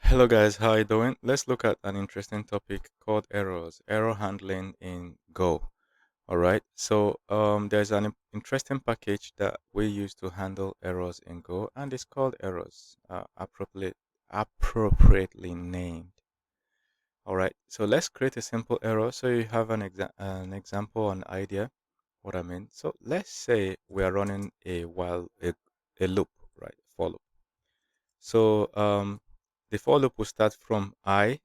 Hello guys, how you doing? Let's look at an interesting topic called errors, error handling in Go. All right. There's an interesting package that we use to handle errors in Go, and it's called errors, appropriately named. All right. So let's create a simple error so you have an example, an idea what I mean. So let's say we are running a loop, right? For loop. The for loop will start from I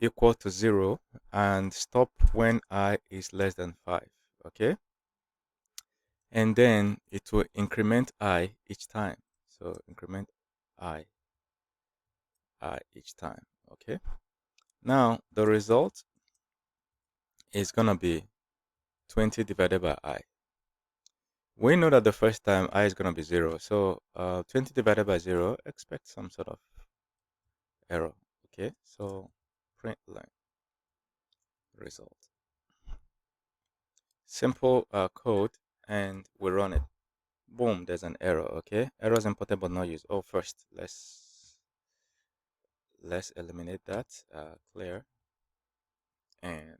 equal to 0 and stop when I is less than 5. Okay. And then it will increment I each time. So increment I, I each time. Okay. Now the result is going to be 20 divided by I. We know that the first time I is going to be 0. So 20 divided by 0, expect some sort of error. Okay. So print line result. Simple code, and we run it. Boom, there's an error. Okay, errors imported but not used. Oh, first let's eliminate that. Clear and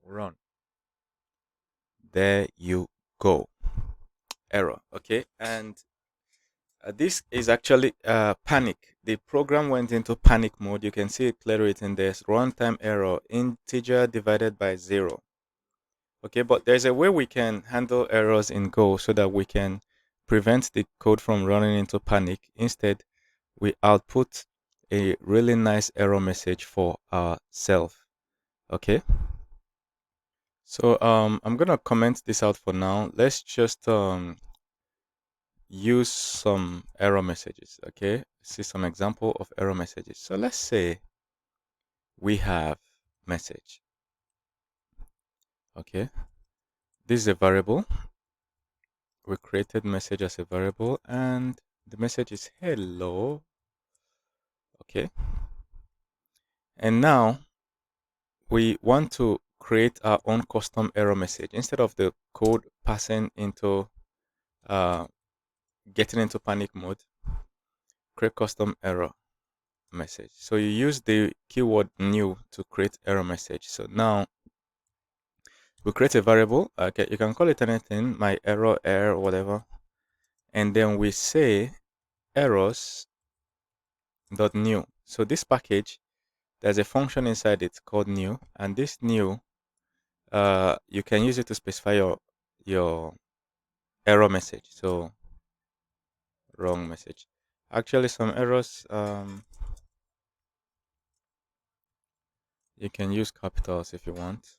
run. There you go. Error. Okay, and this is actually panic. The program went into panic mode. You can see it clearly written there. Runtime error, integer divided by 0. Okay, but there's a way we can handle errors in Go so that we can prevent the code from running into panic. Instead, we output a really nice error message for ourselves. Okay, so I'm gonna comment this out for now. Let's just use some error messages. Okay, see some example of error messages. So let's say we have message. Okay, this is a variable. We created message as a variable, and the message is hello. Okay, and now we want to create our own custom error message instead of the code passing into uh, getting into panic mode. Create custom error message. So you use the keyword new to create error message. So now we create a variable. Okay, you can call it anything, my error, whatever, and then we say errors dot new. So this package, there's a function inside it called new, and this new, you can use it to specify your error message. So wrong message. Actually, some errors, you can use capitals if you want.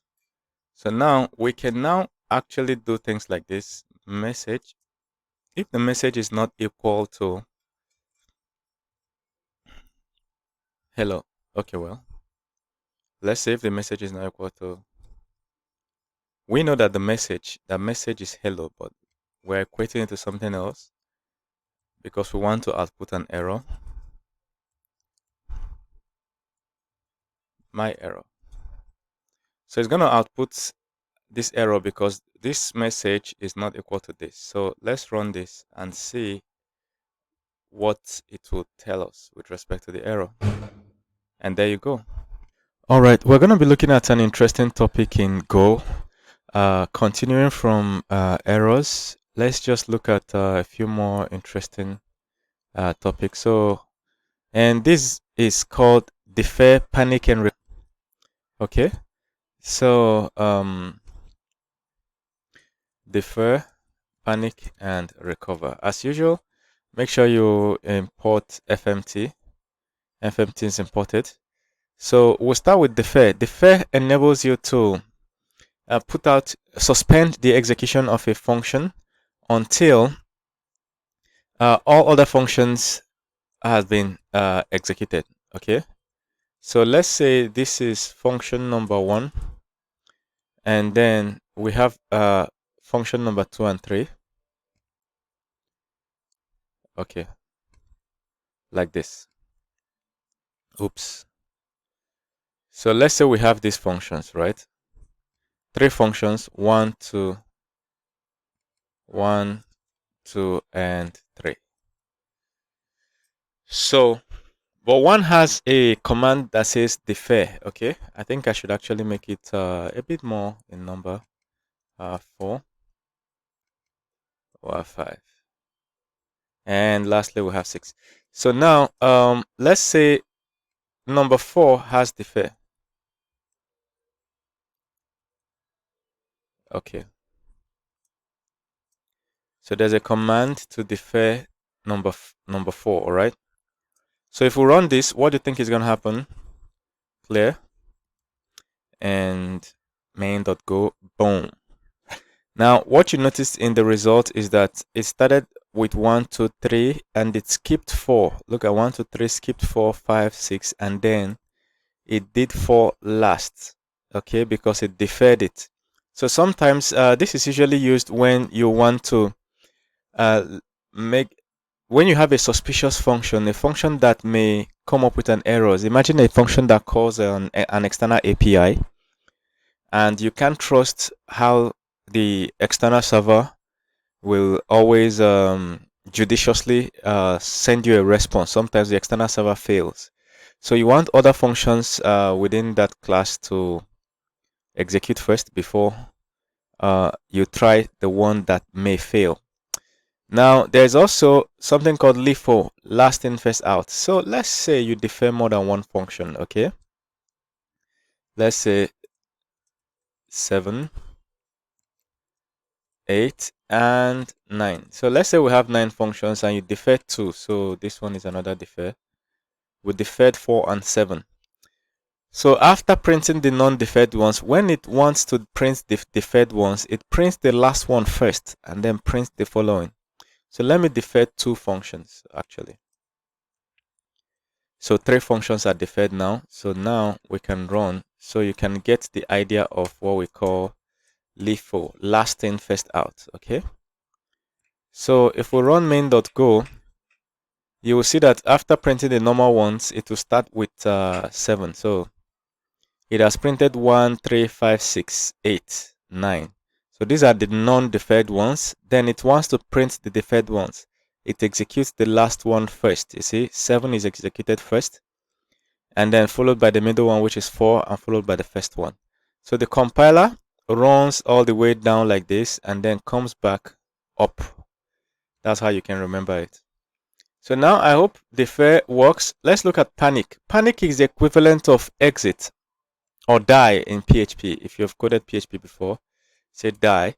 So now we can now actually do things like this message. If the message is not equal to hello, okay, well, let's say if the message is not equal to, we know that the message is hello, but we're equating it to something else because we want to output an error. My error. So it's going to output this error because this message is not equal to this. So let's run this and see what it will tell us with respect to the error. And there you go. All right, we're going to be looking at an interesting topic in Go. Continuing from errors, let's just look at a few more interesting topics. And this is called defer, panic, and okay. So, defer, panic, and recover. As usual, make sure you import FMT. FMT is imported. So we'll start with defer. Defer enables you to suspend the execution of a function until all other functions have been executed. Okay. So let's say this is function number 1, and then we have function number 2 and 3. Okay, like this. Oops. So let's say we have these functions, right? 3 functions, 1, 2, 1, 2, and 3. So, but one has a command that says defer. Okay, I think I should actually make it a bit more in number. 4 or 5, and lastly we have 6. So now, let's say number 4 has defer. Okay, so there's a command to defer number 4. All right. So if we run this, what do you think is going to happen? Clear and main.go, boom. Now, what you noticed in the result is that it started with 1, 2, 3, and it skipped 4. Look at 1, 2, 3, skipped 4, 5, 6, and then it did 4 last. Okay, because it deferred it. So sometimes this is usually used when you want to uh, make, when you have a suspicious function, a function that may come up with an error. Imagine a function that calls an external API, and you can't trust how the external server will always judiciously send you a response. Sometimes the external server fails. So you want other functions within that class to execute first before you try the one that may fail. Now, there's also something called LIFO, last in, first out. So let's say you defer more than one function, okay? Let's say 7, 8, and 9. So let's say we have 9 functions and you defer 2. So this one is another defer. We deferred 4 and 7. So after printing the non-deferred ones, when it wants to print the deferred ones, it prints the last one first and then prints the following. So let me defer 2 functions actually. So 3 functions are deferred now. So now we can run. So you can get the idea of what we call LIFO, last in, first out. Okay. So if we run main.go, you will see that after printing the normal ones, it will start with 7. So it has printed 1, 3, 5, 6, 8, 9. So these are the non-deferred ones. Then it wants to print the deferred ones. It executes the last one first. You see, 7 is executed first, and then followed by the middle one, which is 4, and followed by the first one. So the compiler runs all the way down like this and then comes back up. That's how you can remember it. So now I hope defer works. Let's look at panic. Panic is the equivalent of exit or die in PHP. If you've coded PHP before, say die.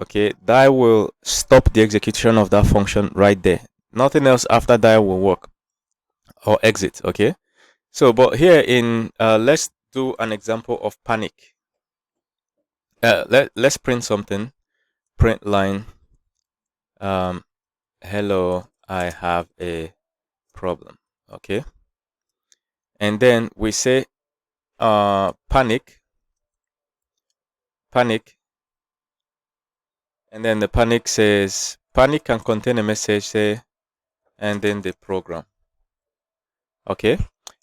Okay, die will stop the execution of that function right there. Nothing else after die will work, or exit. Okay, so but here in let's do an example of panic. Let's print something. Print line. Hello, I have a problem. Okay, and then we say panic, and then the panic says panic can contain a message, say, and then the program. Okay,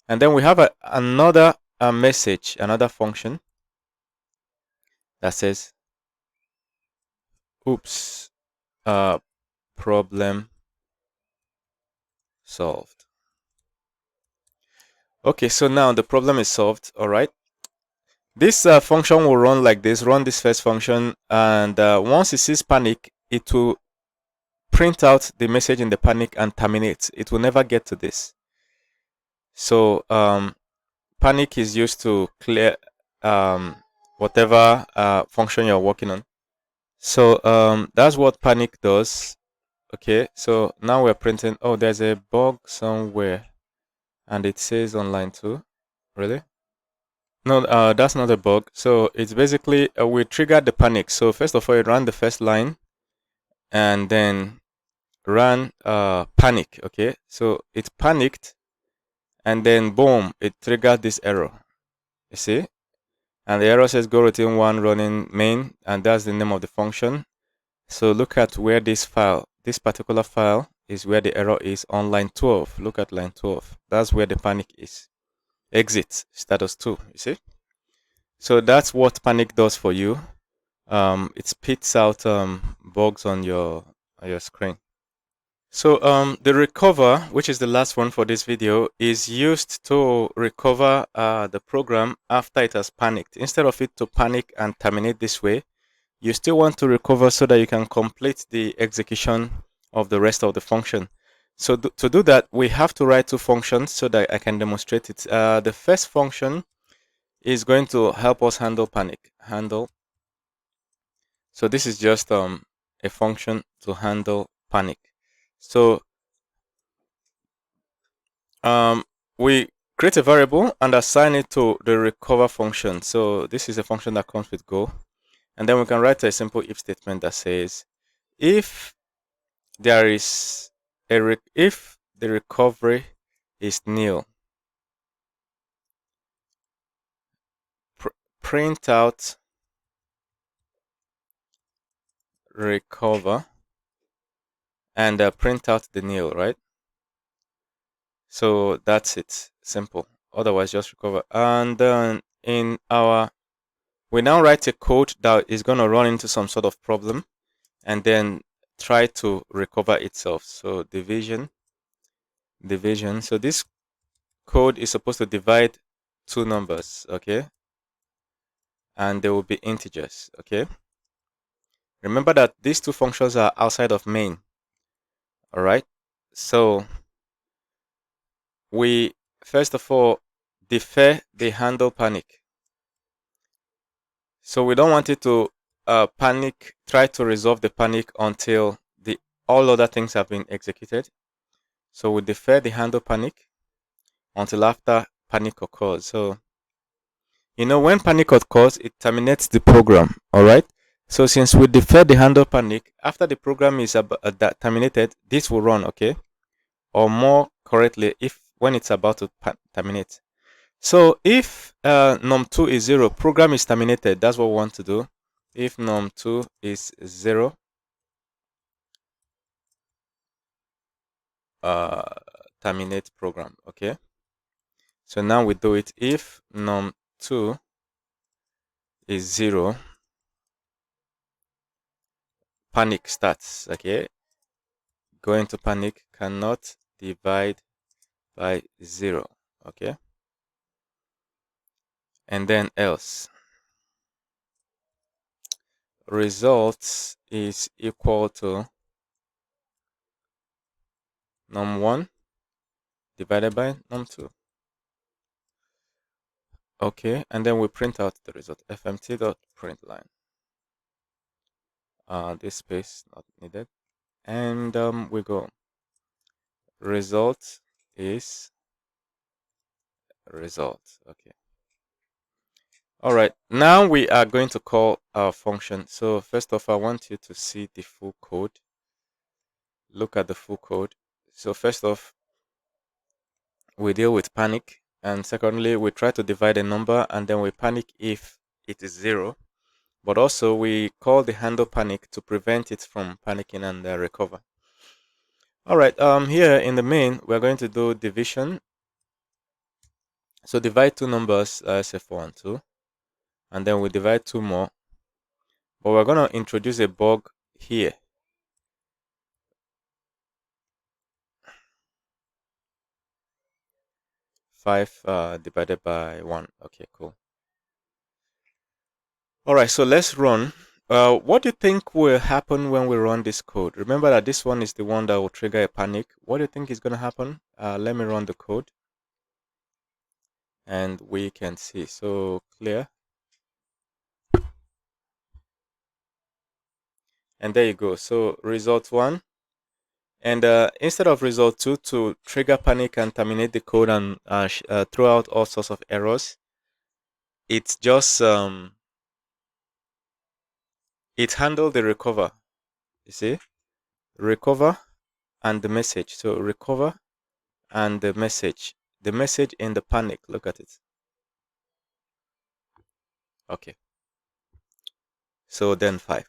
and then we have another message, another function that says oops, problem solved. Okay, so now the problem is solved. All right, this function will run like this. Run this first function, and once it sees panic, it will print out the message in the panic and terminate. It will never get to this. So panic is used to clear whatever function you're working on. So that's what panic does. Okay, so now we're printing. Oh, there's a bug somewhere, and it says on line 2. Really? No, that's not a bug. So it's basically we triggered the panic. So first of all, it ran the first line, and then ran panic. Okay, so it panicked, and then boom, it triggered this error. You see, and the error says go routine 1 running main, and that's the name of the function. So look at where this particular file is, where the error is on line 12. Look at line 12. That's where the panic is. Exit status 2. You see, so that's what panic does for you. It spits out bugs on your screen. So the recover, which is the last one for this video, is used to recover the program after it has panicked. Instead of it to panic and terminate this way, you still want to recover so that you can complete the execution of the rest of the function. So to do that, we have to write two functions so that I can demonstrate it. The first function is going to help us handle panic. Handle. So this is just a function to handle panic. So we create a variable and assign it to the recover function. So this is a function that comes with Go. And then we can write a simple if statement that says, if there is if the recovery is nil, print out recover and print out the nil, right? So that's it, simple. Otherwise, just recover. And then we now write a code that is going to run into some sort of problem and then try to recover itself. So division. So this code is supposed to divide two numbers, okay? And they will be integers, okay? Remember that these two functions are outside of main, all right? So we first of all defer the handle panic. So we don't want it to panic, try to resolve the panic until all other things have been executed. So we defer the handle panic until after panic occurs. So when panic occurs, it terminates the program, all right? So since we defer the handle panic, after the program is terminated, this will run, okay? Or more correctly, if when it's about to terminate. So if num2 is 0, program is terminated. That's what we want to do. If num2 is 0, terminate program, okay? So now we do it if num2 is 0, panic starts, okay? Going to panic, cannot divide by 0, okay? And then else. Results is equal to num1 divided by num2. Okay, and then we print out the result. fmt.println. This space not needed. And we go. Result is result. Okay. All right. Now we are going to call our function. So first off, I want you to see the full code. Look at the full code. So first off, we deal with panic, and secondly, we try to divide a number, and then we panic if it is 0. But also we call the handle panic to prevent it from panicking and recover. All right, here in the main, we're going to do division. So divide two numbers, say 4 and 2, and then we divide two more. But we're going to introduce a bug here. 5 divided by 1. Okay, cool. All right, so let's run. What do you think will happen when we run this code? Remember that this one is the one that will trigger a panic. What do you think is going to happen? Let me run the code. And we can see. So clear. And there you go. So result 1. And instead of result 2 to trigger panic and terminate the code and throw out all sorts of errors, it's just it handled the recover. You see? Recover and the message. So recover and the message. The message in the panic. Look at it. Okay. So then 5.